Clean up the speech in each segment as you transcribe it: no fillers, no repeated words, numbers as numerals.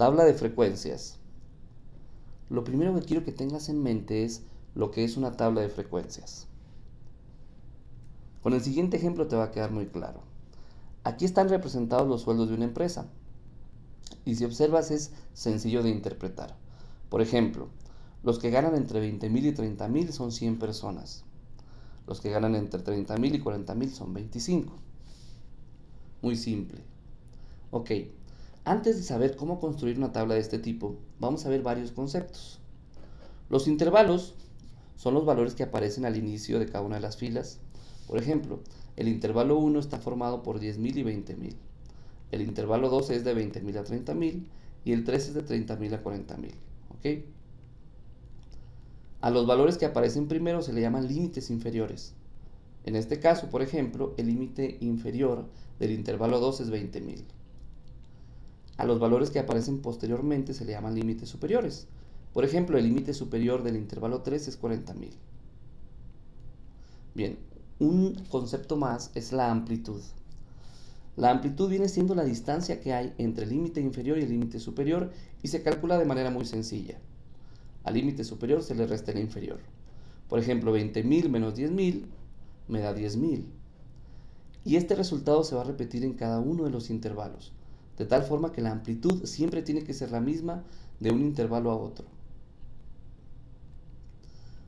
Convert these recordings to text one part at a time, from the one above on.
Tabla de frecuencias. Lo primero que quiero que tengas en mente es lo que es una tabla de frecuencias. Con el siguiente ejemplo te va a quedar muy claro. Aquí están representados los sueldos de una empresa. Y si observas es sencillo de interpretar. Por ejemplo, los que ganan entre 20,000 y 30,000 son 100 personas. Los que ganan entre 30,000 y 40,000 son 25. Muy simple. Ok, antes de saber cómo construir una tabla de este tipo, vamos a ver varios conceptos. Los intervalos son los valores que aparecen al inicio de cada una de las filas. Por ejemplo, el intervalo 1 está formado por 10,000 y 20,000. El intervalo 2 es de 20,000 a 30,000 y el 3 es de 30,000 a 40,000. ¿Ok? A los valores que aparecen primero se le llaman límites inferiores. En este caso, por ejemplo, el límite inferior del intervalo 2 es 20,000. A los valores que aparecen posteriormente se le llaman límites superiores. Por ejemplo, el límite superior del intervalo 3 es 40,000. Bien, un concepto más es la amplitud. La amplitud viene siendo la distancia que hay entre el límite inferior y el límite superior y se calcula de manera muy sencilla. Al límite superior se le resta el inferior. Por ejemplo, 20,000 menos 10,000 me da 10,000. Y este resultado se va a repetir en cada uno de los intervalos, de tal forma que la amplitud siempre tiene que ser la misma de un intervalo a otro.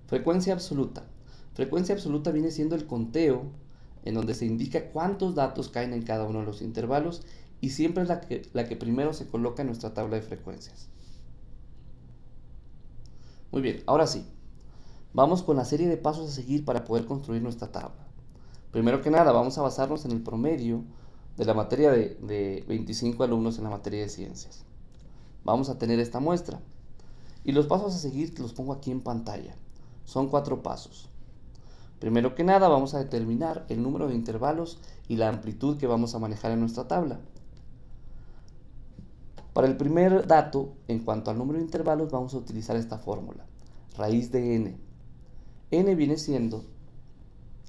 Frecuencia absoluta. Frecuencia absoluta viene siendo el conteo en donde se indica cuántos datos caen en cada uno de los intervalos y siempre es la que primero se coloca en nuestra tabla de frecuencias. Muy bien, ahora sí, vamos con la serie de pasos a seguir para poder construir nuestra tabla. Primero que nada, vamos a basarnos en el promedio de la materia de 25 alumnos en la materia de ciencias. Vamos a tener esta muestra y los pasos a seguir te los pongo aquí en pantalla. Son 4 pasos. Primero que nada vamos a determinar el número de intervalos y la amplitud que vamos a manejar en nuestra tabla. Para el primer dato, en cuanto al número de intervalos, vamos a utilizar esta fórmula, raíz de n. N viene siendo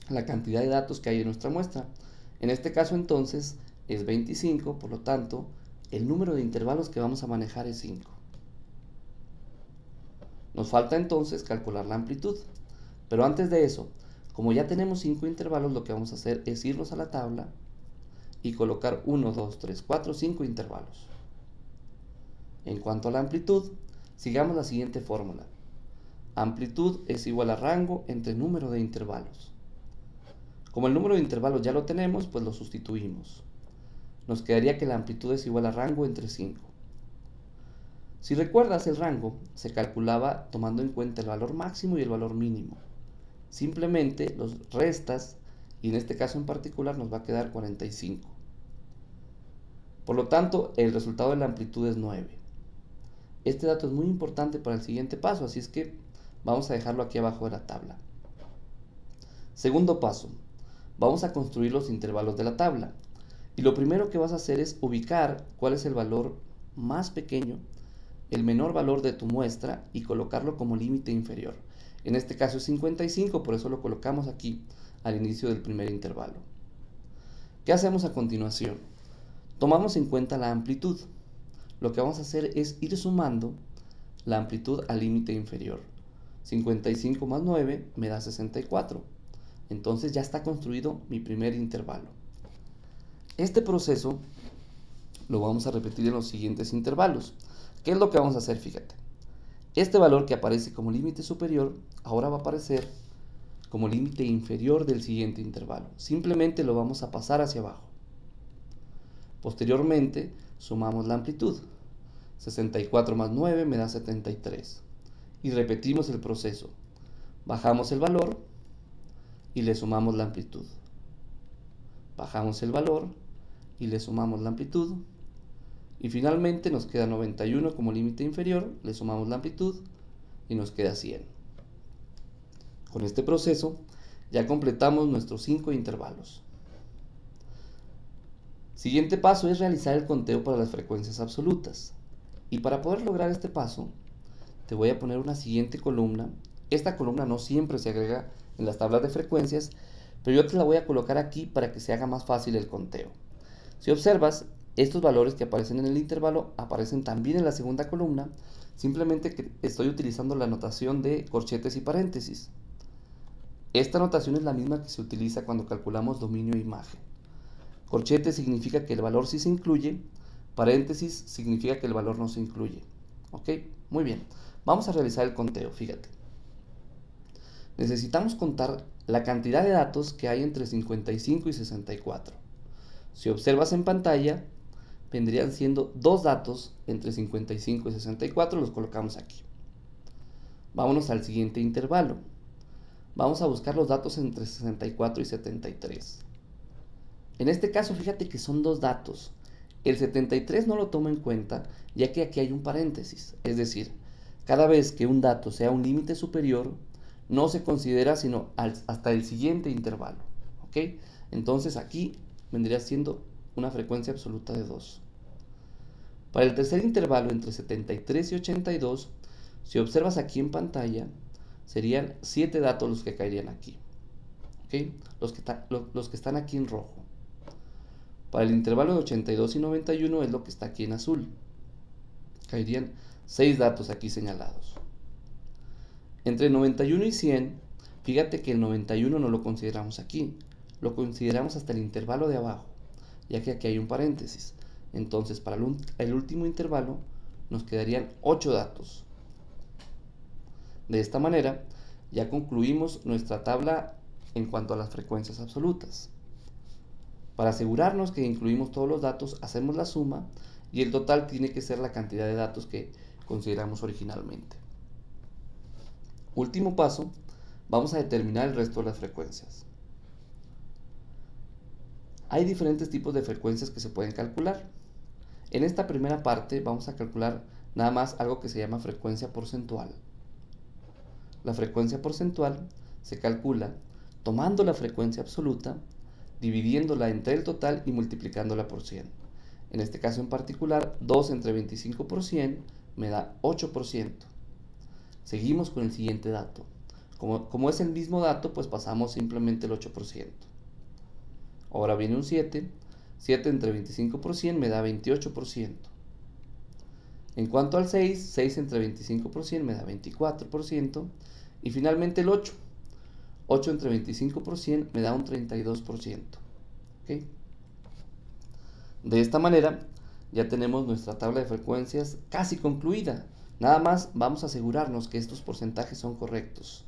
la cantidad de datos que hay en nuestra muestra. En este caso entonces es 25, por lo tanto, el número de intervalos que vamos a manejar es 5. Nos falta entonces calcular la amplitud, pero antes de eso, como ya tenemos 5 intervalos, lo que vamos a hacer es irnos a la tabla y colocar 1, 2, 3, 4, 5 intervalos. En cuanto a la amplitud, sigamos la siguiente fórmula. Amplitud es igual a rango entre número de intervalos. Como el número de intervalos ya lo tenemos, pues lo sustituimos. Nos quedaría que la amplitud es igual a rango entre 5. Si recuerdas, el rango se calculaba tomando en cuenta el valor máximo y el valor mínimo. Simplemente los restas y en este caso en particular nos va a quedar 45. Por lo tanto, el resultado de la amplitud es 9. Este dato es muy importante para el siguiente paso, así es que vamos a dejarlo aquí abajo de la tabla. Segundo paso, vamos a construir los intervalos de la tabla. Y lo primero que vas a hacer es ubicar cuál es el valor más pequeño, el menor valor de tu muestra y colocarlo como límite inferior. En este caso es 55, por eso lo colocamos aquí al inicio del primer intervalo. ¿Qué hacemos a continuación? Tomamos en cuenta la amplitud. Lo que vamos a hacer es ir sumando la amplitud al límite inferior. 55 más 9 me da 64. Entonces ya está construido mi primer intervalo. Este proceso lo vamos a repetir en los siguientes intervalos. ¿Qué es lo que vamos a hacer? Fíjate. Este valor que aparece como límite superior ahora va a aparecer como límite inferior del siguiente intervalo. Simplemente lo vamos a pasar hacia abajo. Posteriormente sumamos la amplitud. 64 más 9 me da 73. Y repetimos el proceso. Bajamos el valor y le sumamos la amplitud. Bajamos el valor y le sumamos la amplitud. Y finalmente nos queda 91 como límite inferior, le sumamos la amplitud y nos queda 100. Con este proceso ya completamos nuestros 5 intervalos. Siguiente paso es realizar el conteo para las frecuencias absolutas. Y para poder lograr este paso, te voy a poner una siguiente columna. Esta columna no siempre se agrega en las tablas de frecuencias, pero yo te la voy a colocar aquí para que se haga más fácil el conteo. Si observas, estos valores que aparecen en el intervalo aparecen también en la segunda columna, simplemente que estoy utilizando la notación de corchetes y paréntesis. Esta notación es la misma que se utiliza cuando calculamos dominio e imagen. Corchete significa que el valor sí se incluye, paréntesis significa que el valor no se incluye. ¿Ok? Muy bien. Vamos a realizar el conteo, fíjate. Necesitamos contar la cantidad de datos que hay entre 55 y 64. Si observas en pantalla, vendrían siendo dos datos entre 55 y 64, los colocamos aquí. Vámonos al siguiente intervalo. Vamos a buscar los datos entre 64 y 73. En este caso, fíjate que son dos datos. El 73 no lo tomo en cuenta, ya que aquí hay un paréntesis. Es decir, cada vez que un dato sea un límite superior, no se considera sino hasta el siguiente intervalo. ¿Ok? Entonces aquí vendría siendo una frecuencia absoluta de 2. Para el tercer intervalo entre 73 y 82, si observas aquí en pantalla, serían 7 datos los que caerían aquí. ¿Ok? Los que están aquí en rojo. Para el intervalo de 82 y 91 es lo que está aquí en azul. Caerían 6 datos aquí señalados. Entre 91 y 100, fíjate que el 91 no lo consideramos aquí. Lo consideramos hasta el intervalo de abajo, ya que aquí hay un paréntesis. Entonces, para el último intervalo nos quedarían 8 datos. De esta manera, ya concluimos nuestra tabla en cuanto a las frecuencias absolutas. Para asegurarnos que incluimos todos los datos, hacemos la suma y el total tiene que ser la cantidad de datos que consideramos originalmente. Último paso, vamos a determinar el resto de las frecuencias. Hay diferentes tipos de frecuencias que se pueden calcular. En esta primera parte vamos a calcular nada más algo que se llama frecuencia porcentual. La frecuencia porcentual se calcula tomando la frecuencia absoluta, dividiéndola entre el total y multiplicándola por 100. En este caso en particular, 2 entre 25 por 100 me da 8%. Seguimos con el siguiente dato. Como es el mismo dato, pues pasamos simplemente el 8%. Ahora viene un 7. 7 entre 25 por 100 me da 28%. En cuanto al 6, 6 entre 25 por 100 me da 24%. Y finalmente el 8. 8 entre 25 por 100 me da un 32%. ¿Okay? De esta manera ya tenemos nuestra tabla de frecuencias casi concluida. Nada más vamos a asegurarnos que estos porcentajes son correctos.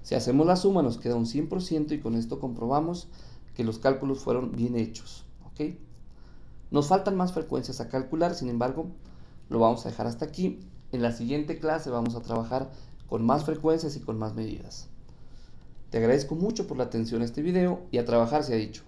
Si hacemos la suma nos queda un 100% y con esto comprobamos que los cálculos fueron bien hechos. ¿Okay? Nos faltan más frecuencias a calcular, sin embargo, lo vamos a dejar hasta aquí. En la siguiente clase vamos a trabajar con más frecuencias y con más medidas. Te agradezco mucho por la atención a este video y a trabajar se ha dicho.